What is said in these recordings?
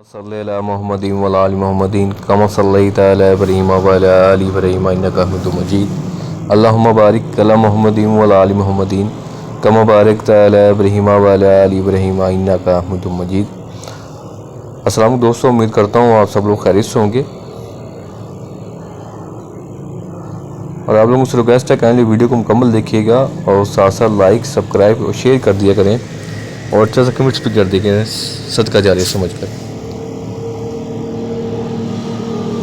صلی علی محمد و علی آل محمد کما صلیت علی ابراہیم و علی آل ابراہیم انک حمید مجید اللہم بارک علی محمد و علی آل محمد کما بارکت علی ابراہیم و علی آل ابراہیم انک حمید مجید۔ السلام علیکم دوستو، امید کرتا ہوں آپ سب لوگ خیریت سے ہوں گے، اور آپ لوگوں سے ریکویسٹ ہے کائنڈلی ویڈیو کو مکمل دیکھیے گا اور ساتھ ساتھ لائک، سبسکرائب اور شیئر کر دیا کریں، اور اچھا سا کمنٹس بھی کر دیا کریں صدقہ جاریہ سمجھ کر۔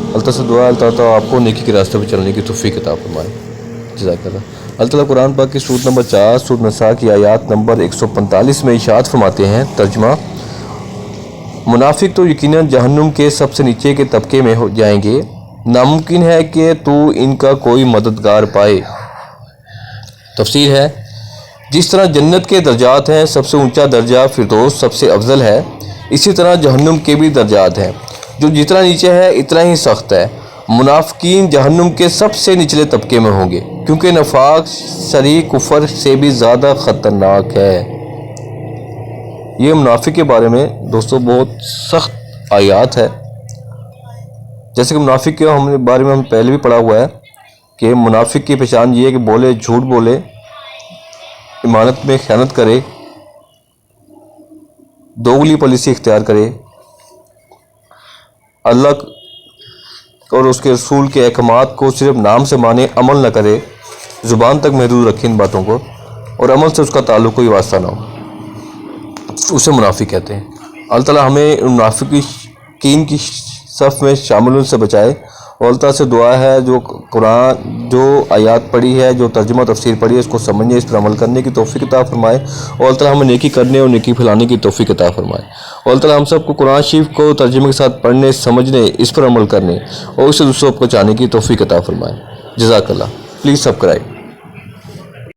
اللہ تعالیٰ سے دعا ہے اللہ تعالیٰ آپ کو نیکی کے راستے پہ چلنے کی توفیق عطا فرمائے، جزاک اللہ۔ اللہ تعالیٰ قرآن پاک کی سورۃ نمبر 4 سورۃ نساء کی آیات نمبر 145 میں ارشاد فرماتے ہیں، ترجمہ: منافق تو یقیناً جہنم کے سب سے نیچے کے طبقے میں ہو جائیں گے، ناممکن ہے کہ تو ان کا کوئی مددگار پائے۔ تفسیر ہے: جس طرح جنت کے درجات ہیں، سب سے اونچا درجہ فردوس سب سے افضل ہے، اسی طرح جہنم کے بھی درجات ہیں، جو جتنا نیچے ہے اتنا ہی سخت ہے۔ منافقین جہنم کے سب سے نچلے طبقے میں ہوں گے، کیونکہ نفاق شریک کفر سے بھی زیادہ خطرناک ہے۔ یہ منافق کے بارے میں دوستو بہت سخت آیات ہے۔ جیسے کہ منافق کے بارے میں ہم پہلے بھی پڑھا ہوا ہے کہ منافق کی پہچان یہ ہے کہ بولے جھوٹ بولے، امانت میں خیانت کرے، دوغلی پالیسی اختیار کرے، اللہ اور اس کے رسول کے احکامات کو صرف نام سے مانے، عمل نہ کرے، زبان تک محدود رکھے ان باتوں کو، اور عمل سے اس کا تعلق کوئی واسطہ نہ ہو، اسے منافق کہتے ہیں۔ اللہ تعالیٰ ہمیں منافقین کی صف میں شامل ان سے بچائے، اور اللہ تعالیٰ سے دعا ہے جو قرآن جو آیات پڑھی ہے، جو ترجمہ تفسیر پڑھی ہے، اس کو سمجھنے، اس پر عمل کرنے کی توفیق عطا فرمائے، اور اللہ تعالیٰ ہمیں نیکی کرنے اور نیکی پھیلانے کی توفیق عطا فرمائے، اور اللہ تعالیٰ ہم سب کو قرآن شریف کو ترجمے کے ساتھ پڑھنے، سمجھنے، اس پر عمل کرنے اور اسے دوسروں کو پہنچانے کی توفیق عطا فرمائے۔ جزاک اللہ۔ Please subscribe.